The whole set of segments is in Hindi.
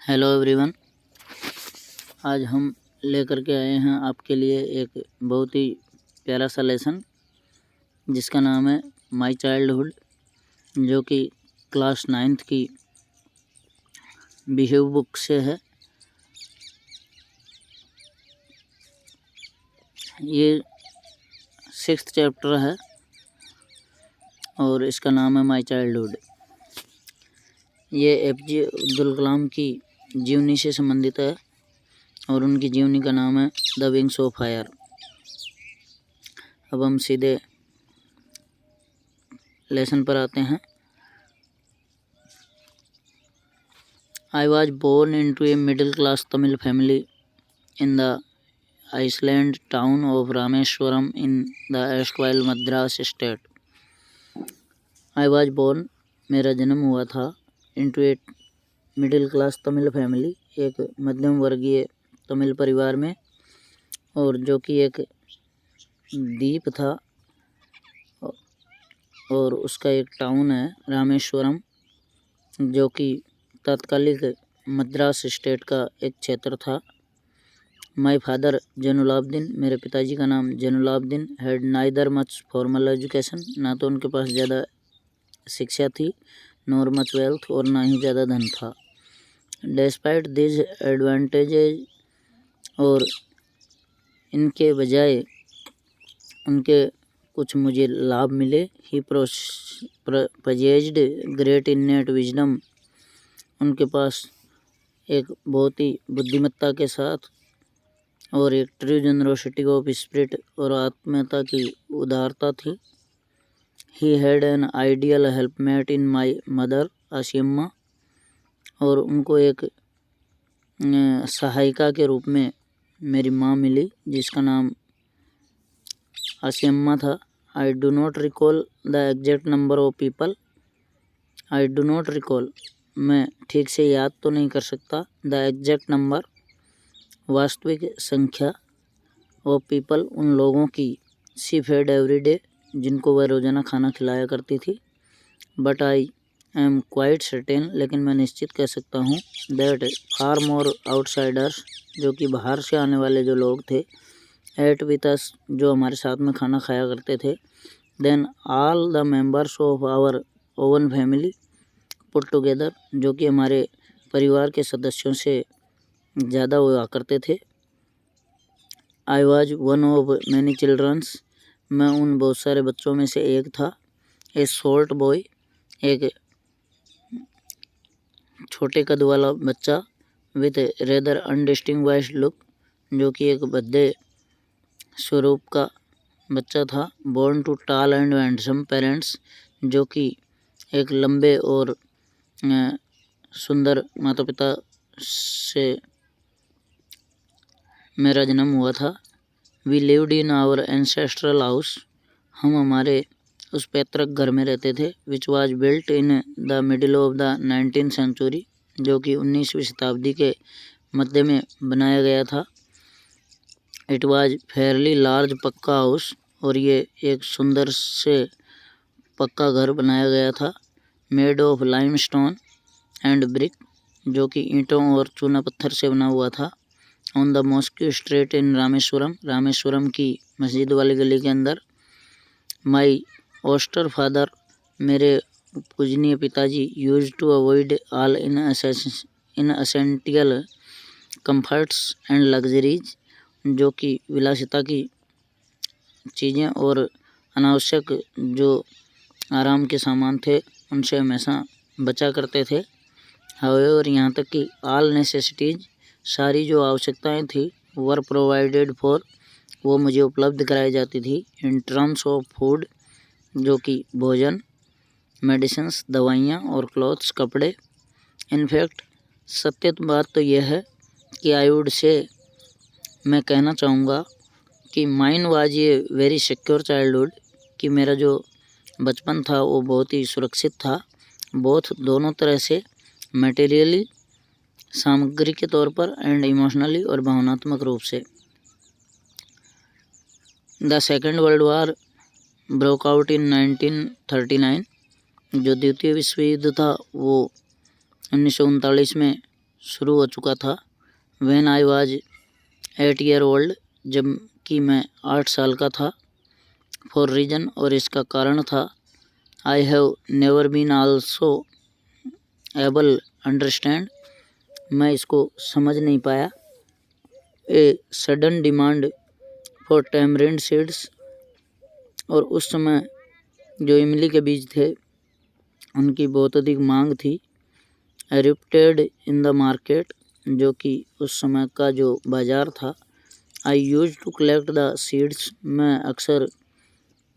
Hello everyone. आज हम लेकर के आए हैं आपके लिए एक बहुत ही प्यारा सा लेसन जिसका नाम है माय चाइल्डहुड, जो कि क्लास 9th की बिहेव बुक से है। ये 6th चैप्टर है और इसका नाम है माय चाइल्डहुड। ये APJ अब्दुल कलाम की जीवनी से संबंधित है और उनकी जीवनी का नाम है द विंग्स ऑफ फायर। अब हम सीधे लेसन पर आते हैं। I was born into a middle-class Tamil family in the island town of Rameswaram in the erstwhile Madras state. I was born, मेरा जन्म हुआ था, into a middle class Tamil family, एक मध्यम वर्गीय तमिल परिवार में, और जो कि एक द्वीप था और उसका एक टाउन है रामेश्वरम, जो कि तत्कालिक मद्रास स्टेट का एक क्षेत्र था। माय फादर जैनुलाब्दीन, मेरे पिताजी का नाम Jainulabdeen, had neither much formal education, ना तो उनके पास ज़्यादा शिक्षा थी, नॉर मच वेल्थ, और ना ही ज़्यादा धन था। डिस्पाइट दिस एडवांटेजेज, और इनके बजाय उनके कुछ मुझे लाभ मिले। ही possessed ग्रेट इन्नेट विजडम, उनके पास एक बहुत ही बुद्धिमत्ता के साथ और एक ट्रू जनरोसिटी ऑफ स्पिरिट और आत्मीयता की उदारता थी। He had an ideal helpmate in my mother Ashiamma, और उनको एक सहायिका के रूप में मेरी माँ मिली जिसका नाम आसियम्मा था। I do not recall the exact number of people, I do not recall, मैं ठीक से याद तो नहीं कर सकता, द एग्जैक्ट नंबर, वास्तविक संख्या, ऑफ पीपल, उन लोगों की, शी फेड एवरी डे, जिनको वह रोज़ाना खाना खिलाया करती थी। But I am quite certain, लेकिन मैं निश्चित कह सकता हूँ, दैट फार मोर आउटसाइडर्स, जो कि बाहर से आने वाले जो लोग थे, एट विथ अस, जो हमारे साथ में खाना खाया करते थे, then all the members of our own family put together, जो कि हमारे परिवार के सदस्यों से ज़्यादा हुआ करते थे। I was one of many childrens, मैं उन बहुत सारे बच्चों में से एक था। ए शॉर्ट बॉय, एक छोटे कद वाला बच्चा, विथ रेदर अनडिस्टिंग्विश्ड लुक, जो कि एक भद्दे स्वरूप का बच्चा था। Born to tall and handsome parents, जो कि एक लंबे और सुंदर माता पिता से मेरा जन्म हुआ था। We lived in our ancestral house, हम हमारे उस पैतृक घर में रहते थे, which was built in the middle of the 19th century, जो कि 19वीं शताब्दी के मध्य में बनाया गया था। इट वाज फेयरली लार्ज पक्का हाउस, और ये एक सुंदर से पक्का घर बनाया गया था। Made of limestone and brick, जो कि ईंटों और चूना पत्थर से बना हुआ था। On the mosque street in Rameswaram, Rameswaram की मस्जिद वाली गली के अंदर। माई ऑस्टर फादर, मेरे पूजनीय पिताजी, used to avoid all inessential comforts and luxuries, जो कि विलासिता की चीज़ें और अनावश्यक जो आराम के सामान थे उनसे हमेशा बचा करते थे। हाउएवर, यहाँ तक कि ऑल नेसेसिटीज़, सारी जो आवश्यकताएं थी, वर प्रोवाइडेड फॉर, वो मुझे उपलब्ध कराई जाती थी। इन टर्म्स ऑफ फूड, जो कि भोजन, मेडिसिन्स, दवाइयाँ, और क्लॉथ्स, कपड़े। इनफैक्ट सत्य बात तो यह है कि आई वुड से, मैं कहना चाहूँगा कि माइन वाज ये वेरी सिक्योर चाइल्डहुड, कि मेरा जो बचपन था वो बहुत ही सुरक्षित था, बोथ दोनों तरह से, मटेरियली, सामग्री के तौर पर, एंड इमोशनली, और भावनात्मक रूप से। The second world war broke out in 1939, जो द्वितीय विश्व युद्ध था वो 1939 में शुरू हो चुका था। When I was 8 year old, जब कि मैं 8 साल का था। फॉर रीजन, और इसका कारण था, I have never been also able understand, मैं इसको समझ नहीं पाया। A sudden demand for tamarind seeds, और उस समय जो इमली के बीज थे उनकी बहुत अधिक मांग थी। एरिप्टेड इन द मार्केट, जो कि उस समय का जो बाज़ार था। I used to collect the seeds, मैं अक्सर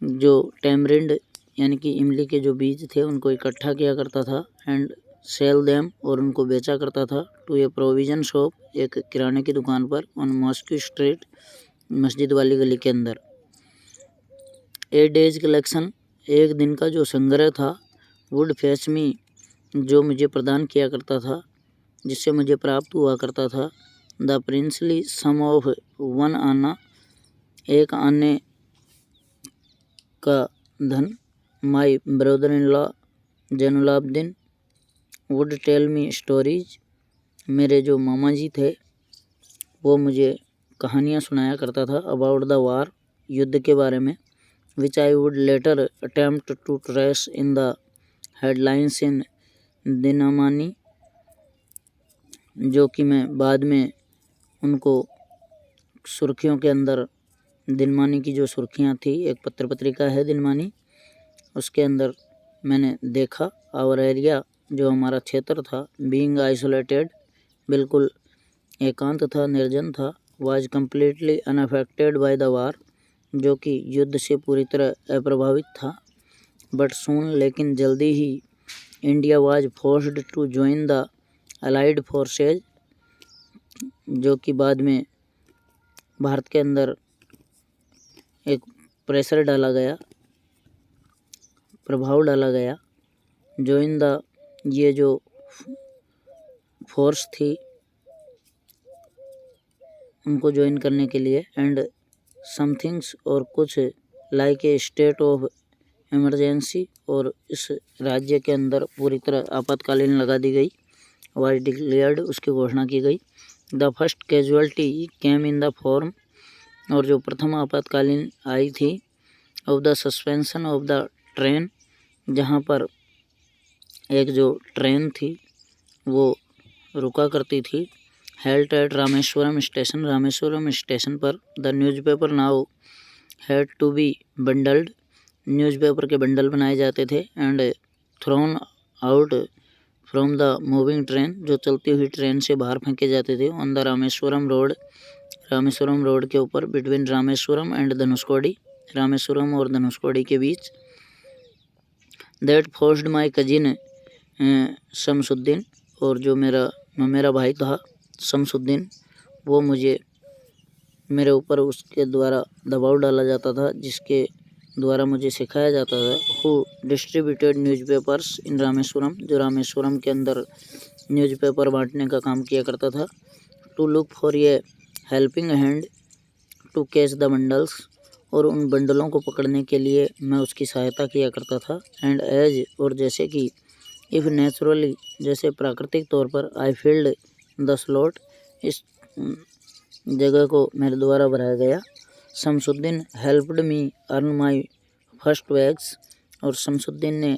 जो टैमरिंड यानी कि इमली के जो बीज थे उनको इकट्ठा किया करता था। एंड सेल देम, और उनको बेचा करता था। टू ए प्रोविज़न शॉप, एक किराने की दुकान पर, ऑन मॉस्को स्ट्रीट, मस्जिद वाली गली के अंदर। ए डेज कलेक्शन, एक दिन का जो संग्रह था। वुड फेच मी, जो मुझे प्रदान किया करता था, जिससे मुझे प्राप्त हुआ करता था। द प्रिंसली सम ऑफ 1 आना, एक आने का धन। My brother in law Jainulabdeen would tell me stories, मेरे जो मामा जी थे वो मुझे कहानियाँ सुनाया करता था। अबाउट द वार, युद्ध के बारे में। Which I would later attempt to trace in the headlines in Dinamani, जो कि मैं बाद में उनको सुर्खियों के अंदर, दिनमानी की जो सुर्खियाँ थी, एक पत्र पत्रिका है दिनमानी, उसके अंदर मैंने देखा। आवर एरिया, जो हमारा क्षेत्र था, बीइंग आइसोलेटेड, बिल्कुल एकांत था, निर्जन था। Was completely unaffected by the war, जो कि युद्ध से पूरी तरह अप्रभावित था। बट सून, लेकिन जल्दी ही, India was forced to join the allied forces, जो कि बाद में भारत के अंदर एक प्रेशर डाला गया, प्रभाव डाला गया। ज्वाइन द, ये जो फोर्स थी उनको ज्वाइन करने के लिए। एंड समथिंग्स, और कुछ, like a state of emergency, और इस राज्य के अंदर पूरी तरह आपातकालीन लगा दी गई। वाज डिक्लेयर्ड, उसकी घोषणा की गई। The first casualty came in the form, और जो प्रथम आपातकालीन आई थी, of the suspension of the train, जहाँ पर एक जो ट्रेन थी वो रुका करती थी। Halt at Rameswaram station, Rameswaram station पर। The newspaper now had to be bundled, newspaper के बंडल बनाए जाते थे। And thrown out from the moving train, जो चलती हुई ट्रेन से बाहर फेंके जाते थे। On the Rameswaram road, Rameswaram road के ऊपर, बिटवीन रामेश्वरम एंड धनुषकोडी, रामेश्वरम और धनुषकोडी के बीच। That forced my cousin Shamsuddin, और जो मेरा भाई था शमसुद्दीन, वो मुझे, मेरे ऊपर उसके द्वारा दबाव डाला जाता था, जिसके द्वारा मुझे सिखाया जाता था। हु डिस्ट्रीब्यूटेड न्यूज़पेपर्स इन रामेश्वरम, जो रामेश्वरम के अंदर न्यूज़पेपर बांटने का काम किया करता था। To look for a helping hand to catch the bundles, और उन बंडलों को पकड़ने के लिए मैं उसकी सहायता किया करता था। एंड एज, और जैसे कि, इफ़ नेचुरली, जैसे प्राकृतिक तौर पर, आई फील्ड द स्लॉट, इस जगह को मेरे द्वारा भराया गया। Shamsuddin helped me earn my first wags, और शमसुद्दीन ने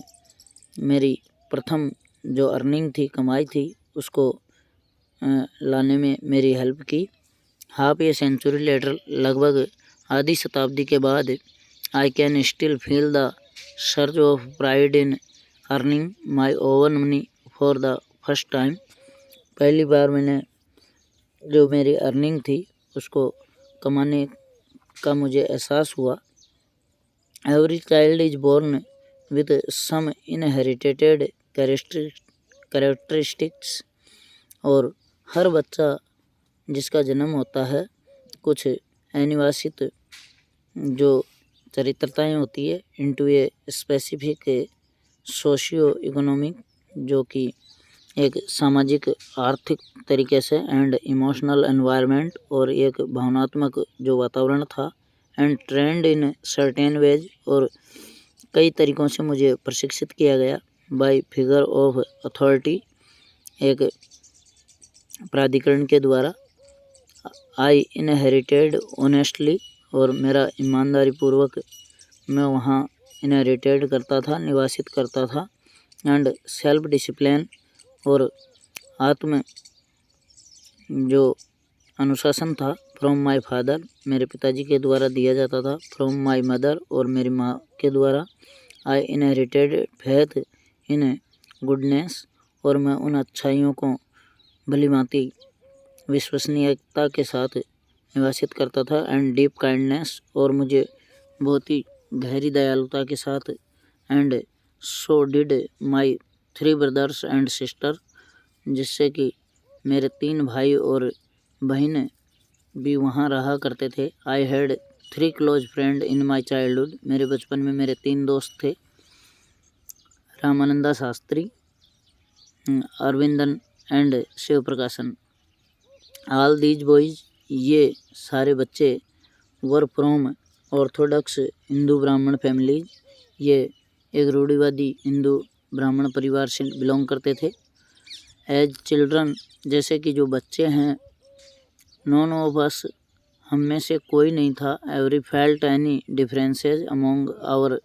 मेरी प्रथम जो अर्निंग थी, कमाई थी, उसको लाने में मेरी हेल्प की। हाफ ए सेंचुरी लेटर, लगभग आधी शताब्दी के बाद, I can still feel the surge of pride in earning my oven money for the first time, पहली बार मैंने जो मेरी अर्निंग थी उसको कमाने का मुझे एहसास हुआ। Every child is born with some inherited characteristics, और हर बच्चा जिसका जन्म होता है, कुछ अनिवासित जो चरित्रताएँ होती है, into a specific socio economic, जो कि एक सामाजिक आर्थिक तरीके से, एंड इमोशनल एनवायरनमेंट, और एक भावनात्मक जो वातावरण था। And trend in certain veg, और कई तरीक़ों से मुझे प्रशिक्षित किया गया। बाय फिगर ऑफ अथॉरिटी, एक प्राधिकरण के द्वारा आई इनहेरिटेड ऑनेस्टली, और मेरा ईमानदारी पूर्वक मैं वहाँ इनहेरिटेड करता था, निवासित करता था। एंड सेल्फ डिसिप्लिन, और आत्म जो अनुशासन था, फ्रॉम माय फादर, मेरे पिताजी के द्वारा दिया जाता था, फ्रॉम माय मदर, और मेरी माँ के द्वारा। आई इनहेरिटेड फेथ इन गुडनेस, और मैं उन अच्छाइयों को भलीभांति विश्वसनीयता के साथ निवासित करता था। एंड डीप काइंडनेस, और मुझे बहुत ही गहरी दयालुता के साथ। And so did my 3 brothers and sister, जिससे कि मेरे 3 भाई और बहन भी वहाँ रहा करते थे। I had 3 close friend in my childhood, मेरे बचपन में मेरे 3 दोस्त थे, रामानंदा शास्त्री, अरविंदन एंड शिव प्रकाशन। ऑल दीज बॉयज, ये सारे बच्चे, वर फ्रॉम ऑर्थोडॉक्स हिंदू ब्राह्मण फैमिलीज, ये एक रूढ़िवादी हिंदू ब्राह्मण परिवार से बिलोंग करते थे। एज चिल्ड्रन, जैसे कि जो बच्चे हैं, नॉन ऑफ अस, हम में से कोई नहीं था, every felt any differences among our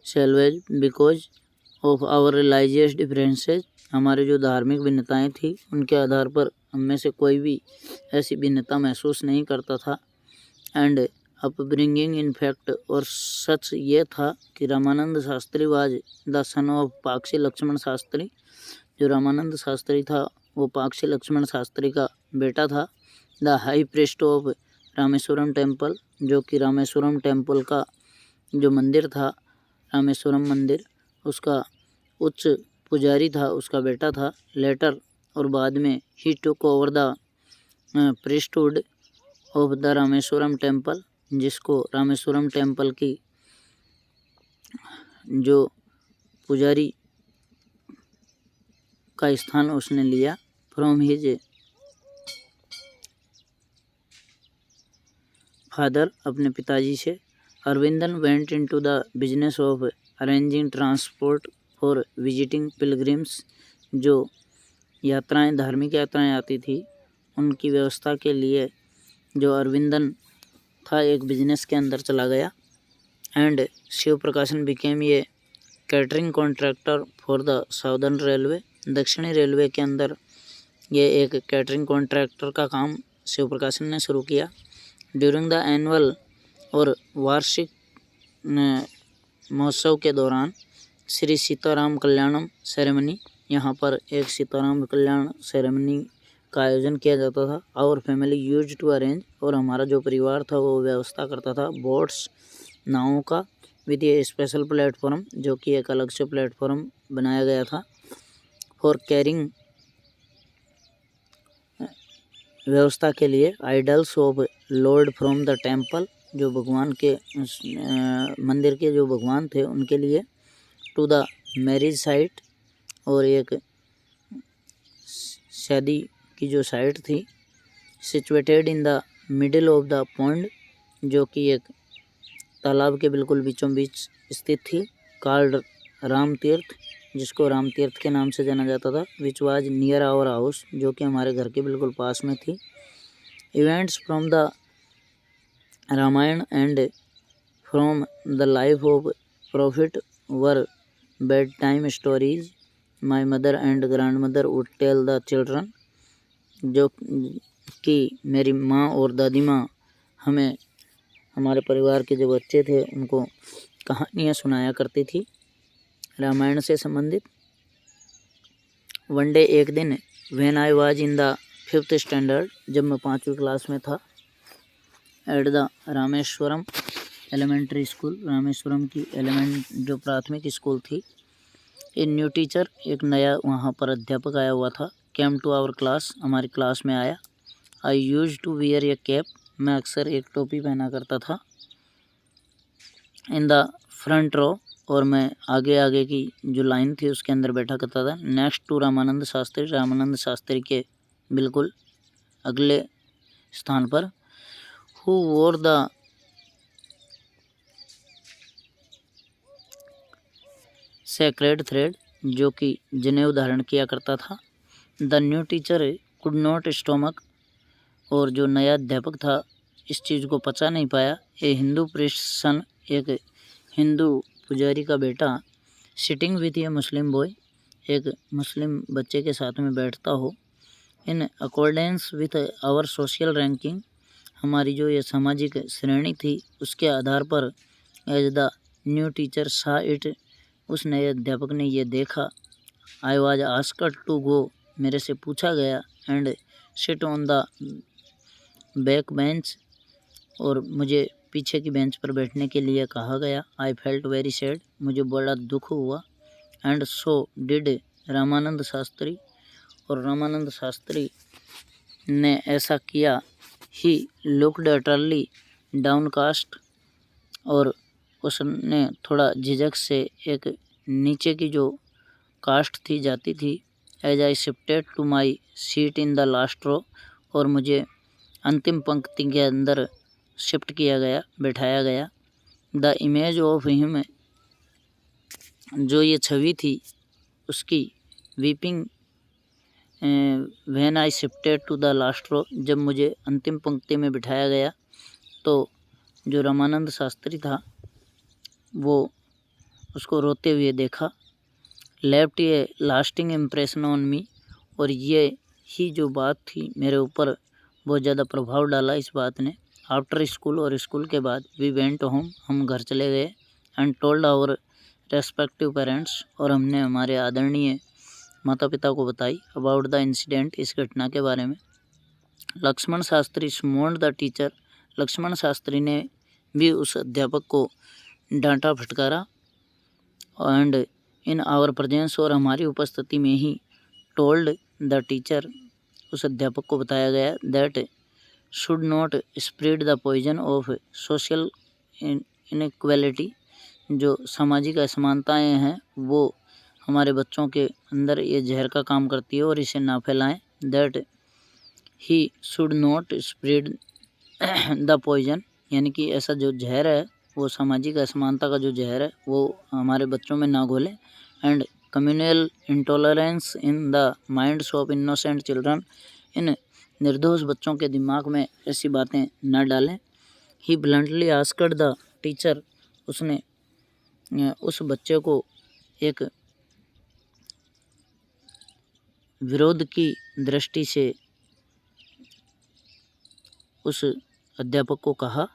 salvage because of our religious differences, हमारे जो धार्मिक भिन्नताएं थी उनके आधार पर हम में से कोई भी ऐसी भिन्नता महसूस नहीं करता था। एंड अपब्रिंगिंग इन फैक्ट, और सच ये था कि Ramanand Shastri was the son of Pakshi Lakshmana Shastri, जो रामानंद शास्त्री था वो पाक्षी लक्ष्मण शास्त्री का बेटा था। The high priest of Rameswaram temple, जो कि रामेश्वरम टेम्पल का जो मंदिर था, रामेश्वरम मंदिर, उसका उच्च पुजारी था, उसका बेटा था। लेटर, और बाद में he took over the priesthood of the Rameswaram temple, जिसको रामेश्वरम टेम्पल की जो पुजारी का स्थान उसने लिया। फ्रॉम हिज फादर, अपने पिताजी से। Aravindan went into the business of arranging transport for visiting pilgrims, जो यात्राएं, धार्मिक यात्राएं आती थी उनकी व्यवस्था के लिए जो अरविंदन था, एक बिजनेस के अंदर चला गया। एंड शिव प्रकाशन बिकेम ये catering contractor for the southern railway, दक्षिणी रेलवे के अंदर ये एक कैटरिंग कॉन्ट्रैक्टर का काम शिव प्रकाशन ने शुरू किया। ड्यूरिंग द एनुअल, और वार्षिक महोत्सव के दौरान, श्री सीताराम कल्याणम सेरेमनी, यहाँ पर एक सीताराम कल्याण सेरेमनी का आयोजन किया जाता था। Our family used to arrange, और हमारा जो परिवार था वो व्यवस्था करता था बोट्स, नावों का, विद ए स्पेशल प्लेटफॉर्म, जो कि एक अलग से प्लेटफॉर्म बनाया गया था, फॉर कैरिंग, व्यवस्था के लिए, idols of Lord from the temple, जो भगवान के मंदिर के जो भगवान थे उनके लिए, टू द मैरिज साइट, और एक शादी की जो साइट थी, situated in the middle of the pond, जो कि एक तालाब के बिल्कुल बीचों बीच स्थित थी, कॉल्ड राम तीर्थ, जिसको राम तीर्थ के नाम से जाना जाता था, which was near our house, जो कि हमारे घर के बिल्कुल पास में थी। Events from the Ramayana and from the life of prophet were bed time stories, my mother and grandmother would tell the children, जो कि मेरी माँ और दादी माँ हमें, हमारे परिवार के जो बच्चे थे उनको कहानियाँ सुनाया करती थी रामायण से संबंधित। वन डे, एक दिन, when I was in the 5th standard, जब मैं 5वीं क्लास में था, at the Rameswaram elementary school, Rameswaram की जो प्राथमिक स्कूल थी, ए न्यू टीचर, एक नया वहाँ पर अध्यापक आया हुआ था, केम टू आवर क्लास, हमारी क्लास में आया। I used to wear a cap, मैं अक्सर एक टोपी पहना करता था। इन द फ्रंट रो, और मैं आगे की जो लाइन थी उसके अंदर बैठा करता था, नेक्स्ट टू रामानंद शास्त्री, रामानंद शास्त्री के बिल्कुल अगले स्थान पर। हु वोर द सेक्रेड थ्रेड, जो कि जनेऊ धारण किया करता था। The new teacher could not stomach, और जो नया अध्यापक था इस चीज़ को पचा नहीं पाया। ए हिंदू प्रीस्ट सन, एक हिंदू पुजारी का बेटा, sitting with a Muslim boy, एक मुस्लिम बच्चे के साथ में बैठता हो, in accordance with our social ranking, हमारी जो ये सामाजिक श्रेणी थी उसके आधार पर, as the new teacher saw it, उस नए अध्यापक ने ये देखा। I was asked to go, मेरे से पूछा गया, and sit on the back bench, और मुझे पीछे की बेंच पर बैठने के लिए कहा गया। आई फेल्ट वेरी सैड, मुझे बड़ा दुख हुआ। And so did Ramanand Shastri, और रामानंद शास्त्री ने ऐसा किया। ही लुक्ड अटरली डाउनकास्ट, और उसने थोड़ा झिझक से एक नीचे की जो कास्ट थी, जाती थी, as I shifted to my seat in the last row, और मुझे अंतिम पंक्ति के अंदर शिफ्ट किया गया, बैठाया गया। द इमेज ऑफ हिम, जो ये छवि थी उसकी, weeping when I shifted to the last row, जब मुझे अंतिम पंक्ति में बिठाया गया तो जो रामानंद शास्त्री था वो उसको रोते हुए देखा। Left A lasting impression on me, और ये ही जो बात थी मेरे ऊपर बहुत ज़्यादा प्रभाव डाला इस बात ने। आफ्टर स्कूल, और स्कूल के बाद, वी वेंट होम, हम घर चले गए, and told our respective parents, और हमने हमारे आदरणीय माता पिता को बताई अबाउट द इंसिडेंट, इस घटना के बारे में। लक्ष्मण शास्त्री स्मोन्ड द टीचर, लक्ष्मण शास्त्री ने भी उस अध्यापक को डांटा फटकारा। एंड इन आवर प्रेजेंस, और हमारी उपस्थिति में ही, टोल्ड द टीचर, उस अध्यापक को बताया गया, that should not spread the poison of social inequality, जो सामाजिक असमानताएं हैं वो हमारे बच्चों के अंदर ये जहर का काम करती है, और इसे ना फैलाएं। That he should not spread the poison, यानी कि ऐसा जो जहर है, वो सामाजिक असमानता का जो जहर है वो हमारे बच्चों में ना घोले। And communal intolerance in the minds of innocent children, इन निर्दोष बच्चों के दिमाग में ऐसी बातें न डालें। He bluntly asked the teacher, उसने उस बच्चे को एक विरोध की दृष्टि से उस अध्यापक को कहा,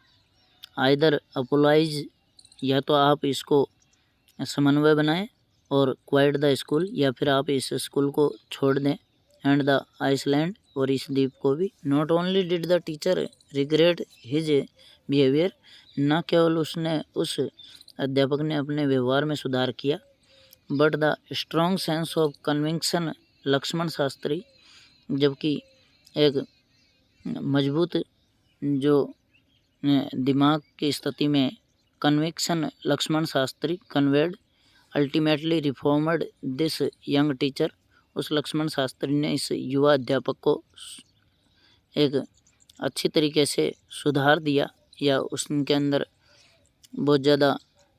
आइदर अपोलाइज, या तो आप इसको समन्वय बनाएं, और क्वाइट द स्कूल, या फिर आप इस स्कूल को छोड़ दें, एंड द आइसलैंड, और इस द्वीप को भी। Not only did the teacher regret his behaviour, न केवल उसने, उस अध्यापक ने अपने व्यवहार में सुधार किया, but the strong sense of conviction, Lakshmana Shastri, जबकि एक मजबूत जो दिमाग की स्थिति में conviction Lakshmana Shastri conveyed, ultimately reformed this young teacher, उस लक्ष्मण शास्त्री ने इस युवा अध्यापक को एक अच्छी तरीके से सुधार दिया, या उसके अंदर बहुत ज़्यादा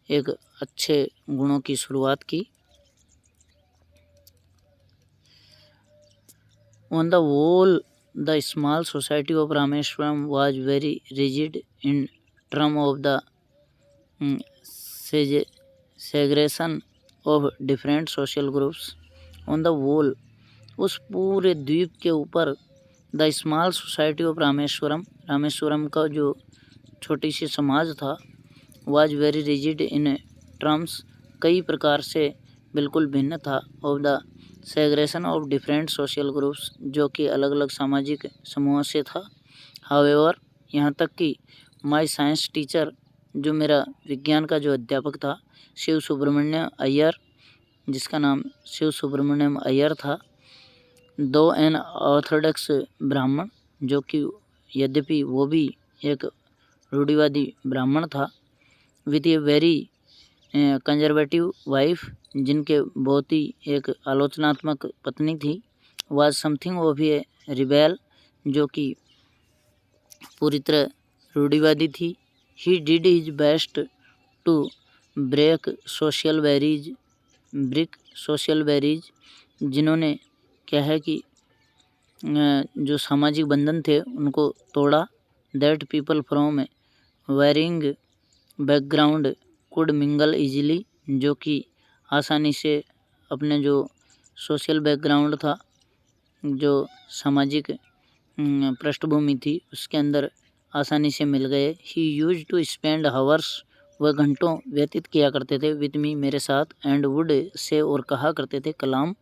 एक अच्छे गुणों की शुरुआत की। On the whole, the small society of Rameshwaram was very rigid in terms of the segregation of different social groups. On the whole, उस पूरे द्वीप के ऊपर, the small society of Rameswaram, Rameswaram का जो छोटी सी समाज था, was very rigid in terms, कई प्रकार से बिल्कुल भिन्न था, of the segregation of different social groups, जो कि अलग अलग सामाजिक समूहों से था। हाउएवर, यहाँ तक कि माय साइंस टीचर, जो मेरा विज्ञान का जो अध्यापक था, शिव सुब्रमण्यम अय्यर, जिसका नाम शिव सुब्रमण्यम अय्यर था, दो एन ऑर्थोडॉक्स ब्राह्मण, जो कि यद्यपि वो भी एक रूढ़िवादी ब्राह्मण था, with a very conservative wife, जिनके बहुत ही एक आलोचनात्मक पत्नी थी, was something of a rebel, जो कि पूरी तरह रूढ़िवादी थी। He did his best to break social barriers, जिन्होंने क्या है कि जो सामाजिक बंधन थे उनको तोड़ा। That people from varying background could mingle easily, जो कि आसानी से अपने जो सोशल बैकग्राउंड था, जो सामाजिक पृष्ठभूमि थी, उसके अंदर आसानी से मिल गए। ही यूज टू स्पेंड हावर्स, वह घंटों व्यतीत किया करते थे विद मी, मेरे साथ। एंड वुड से, और कहा करते थे, Kalam,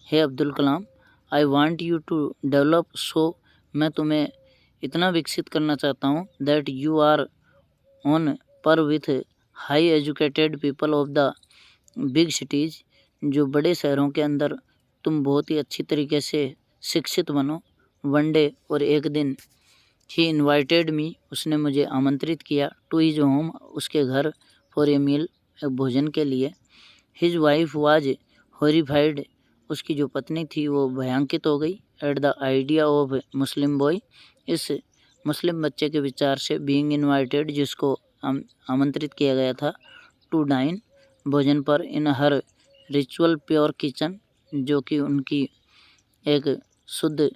hey Abdul Kalam, I want you to develop, so मैं तुम्हें इतना विकसित करना चाहता हूँ, that you are on par with high educated people of the big cities, जो बड़े शहरों के अंदर तुम बहुत ही अच्छी तरीके से शिक्षित बनो। वन डे, और एक दिन, ही इन्वाइटेड मी, उसने मुझे आमंत्रित किया, टू हिज होम, उसके घर, फॉर ए मील, भोजन के लिए। हिज वाइफ वाज हॉरिफाइड, उसकी जो पत्नी थी वो भयांकित हो गई। At the idea of Muslim boy, इस मुस्लिम बच्चे के विचार से। बीइंग इन्वाइटेड, जिसको आमंत्रित किया गया था। टू डाइन, भोजन पर। इन हर रिचुअल प्योर किचन, जो कि उनकी एक शुद्ध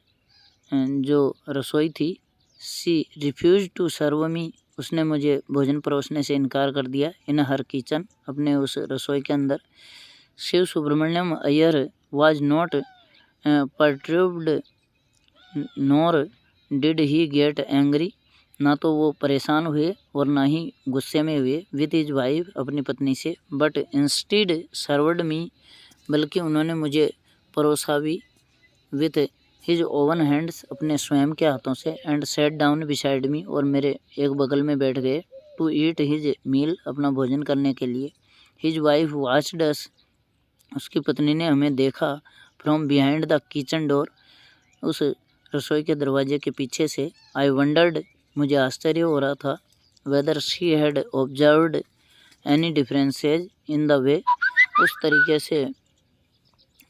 जो रसोई थी। सी रिफ्यूज टू सर्व मी, उसने मुझे भोजन परोसने से इनकार कर दिया। इन हर किचन, अपने उस रसोई के अंदर। Shiva Subramania Iyer was not perturbed nor did he get angry, ना तो वो परेशान हुए और ना ही गुस्से में हुए। विद हिज वाइफ, अपनी पत्नी से। बट इंस्टीड सर्वड मी, बल्कि उन्होंने मुझे परोसा भी। विथ हिज ओवन हैंड्स, अपने स्वयं के हाथों से। And set down beside me, और मेरे एक बगल में बैठ गए। टू ईट हिज मील, अपना भोजन करने के लिए। हिज वाइफ वॉच्ड अस, उसकी पत्नी ने हमें देखा। From behind the kitchen door, उस रसोई के दरवाजे के पीछे से। आई वंडर्ड, मुझे आश्चर्य हो रहा था। Whether she had observed any differences in the way, उस तरीके से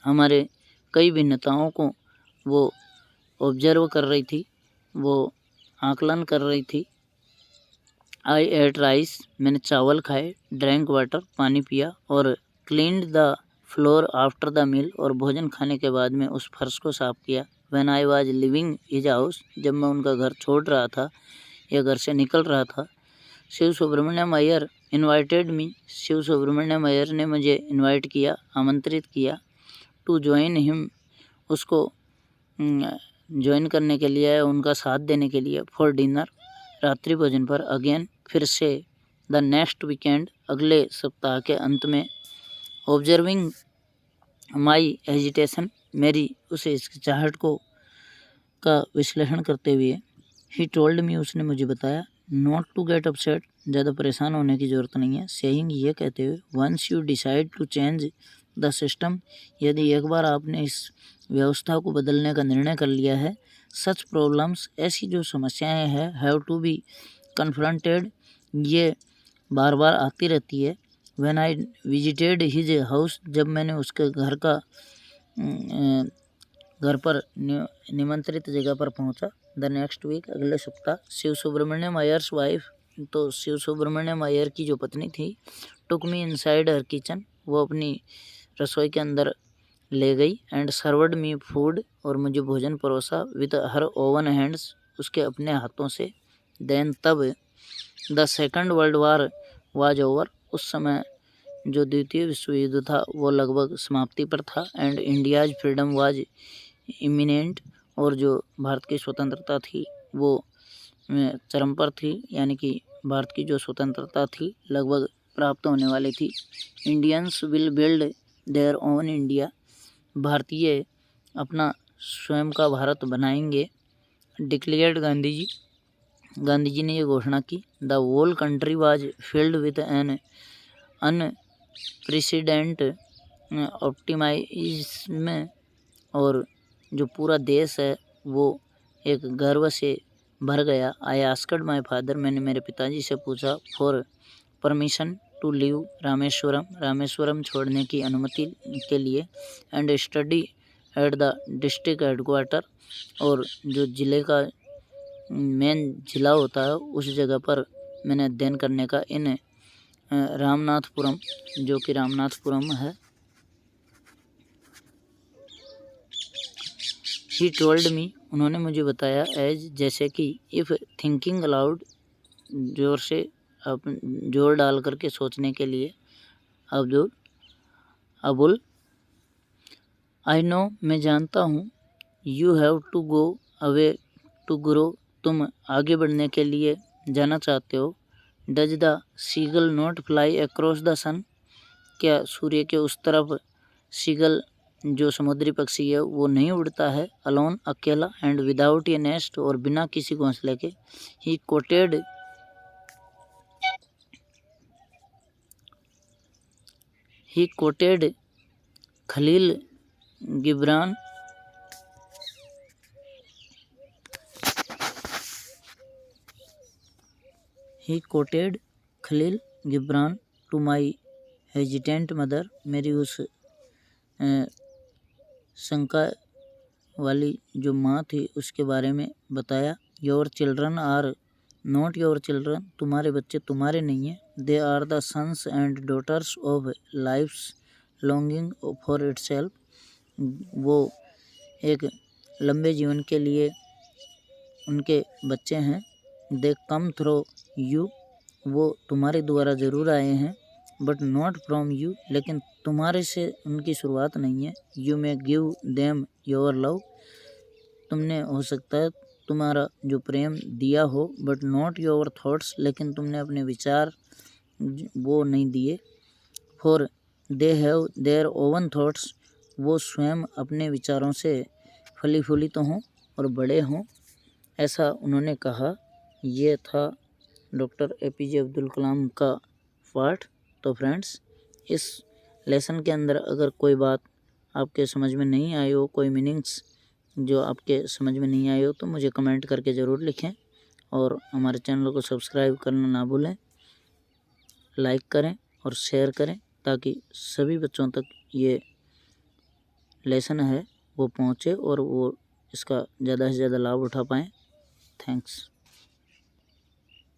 हमारे कई भिन्नताओं को वो ऑब्जर्व कर रही थी, वो आकलन कर रही थी। आई एट राइस, मैंने चावल खाए। ड्रैंक वाटर, पानी पिया। और cleaned the floor after the meal, और भोजन खाने के बाद में उस फर्श को साफ किया। When I was living his house, जब मैं उनका घर छोड़ रहा था या घर से निकल रहा था। शिव सुब्रमण्यम अय्यर इन्वाइटेड मी, शिव सुब्रमण्यम अय्यर ने मुझे इन्वाइट किया, आमंत्रित किया। टू ज्वाइन हिम, उसको ज्वाइन करने के लिए, उनका साथ देने के लिए। फॉर डिनर, रात्रि भोजन पर। अगेन, फिर से। द नेक्स्ट वीकेंड, अगले सप्ताह के अंत में। ऑब्जर्विंग माई हेजिटेशन, मेरी उस हिचकिचाहट को का विश्लेषण करते हुए। ही टोल्ड मी, उसने मुझे बताया। नॉट टू गेट अपसेट, ज़्यादा परेशान होने की ज़रूरत नहीं है। सेइंग, ये कहते हुए। Once you decide to change the system, यदि एक बार आपने इस व्यवस्था को बदलने का निर्णय कर लिया है। सच प्रॉब्लम्स, ऐसी जो समस्याएं हैं, हैव टू बी कन्फ्रंटेड, ये बार बार आती रहती है। When I visited his house, जब मैंने उसके घर पर निमंत्रित जगह पर पहुंचा। द नेक्स्ट वीक, अगले सप्ताह। शिव सुब्रमण्यम अय्यर्स वाइफ, तो शिव सुब्रमण्यम अय्यर की जो पत्नी थी। टुक मी इनसाइड हर किचन, वो अपनी रसोई के अंदर ले गई। एंड सर्वड मी फूड, और मुझे भोजन परोसा। विद हर ओवन हैंड्स, उसके अपने हाथों से। देन, तब। The second world war was over, उस समय जो द्वितीय विश्व युद्ध था वो लगभग समाप्ति पर था। And India's freedom was imminent, और जो भारत की स्वतंत्रता थी वो चरम पर थी, यानी कि भारत की जो स्वतंत्रता थी लगभग प्राप्त होने वाली थी। Indians will build their own India, भारतीय अपना स्वयं का भारत बनाएंगे। डिक्लेयर्ड गांधी जी, गांधी जी ने ये घोषणा की। The whole country was filled with an unprecedented optimism, और जो पूरा देश है वो एक गर्व से भर गया। आई आस्क्ड माय फादर, मैंने मेरे पिताजी से पूछा। For permission to leave Rameswaram, Rameswaram छोड़ने की अनुमति के लिए। And study at the district headquarter, और जो ज़िले का मेन ज़िला होता है उस जगह पर मैंने अध्ययन करने का। इन रामनाथपुरम, जो कि रामनाथपुरम है। शी टोल्ड मी, उन्होंने मुझे बताया, एज जैसे कि, इफ़ थिंकिंग अलाउड, जोर से जोर डाल करके सोचने के लिए, अबुल, आई नो, मैं जानता हूँ, you have to go away to grow, तुम आगे बढ़ने के लिए जाना चाहते हो। Does the seagull not fly across the sun, क्या सूर्य के उस तरफ सीगल जो समुद्री पक्षी है वो नहीं उड़ता है, अलोन, अकेला, एंड विदाउट ए नेस्ट, और बिना किसी घोंसले के। He quoted Khalil Gibran, he quoted Khalil Gibran to my hesitant mother, मेरी उस शंका वाली जो माँ थी उसके बारे में बताया। Your children are not your children, तुम्हारे बच्चे तुम्हारे नहीं हैं। They are the sons and daughters of life's longing for itself, वो एक लंबे जीवन के लिए उनके बच्चे हैं। दे कम थ्रो यू, वो तुम्हारे द्वारा ज़रूर आए हैं। बट नॉट फ्रॉम यू, लेकिन तुम्हारे से उनकी शुरुआत नहीं है। You may give them your love, तुमने हो सकता है तुम्हारा जो प्रेम दिया हो, बट नॉट योर थॉट्स, लेकिन तुमने अपने विचार वो नहीं दिए। For they have their own thoughts, वो स्वयं अपने विचारों से फली फूली तो हों और बड़े हों, ऐसा उन्होंने कहा। ये था डॉक्टर APJ अब्दुल कलाम का पाठ। तो फ्रेंड्स, इस लेसन के अंदर अगर कोई बात आपके समझ में नहीं आई हो, कोई मीनिंग्स जो आपके समझ में नहीं आई हो, तो मुझे कमेंट करके ज़रूर लिखें, और हमारे चैनल को सब्सक्राइब करना ना भूलें। लाइक करें और शेयर करें ताकि सभी बच्चों तक ये लेसन है वो पहुँचे और वो इसका ज़्यादा से ज़्यादा लाभ उठा पाएँ। थैंक्स।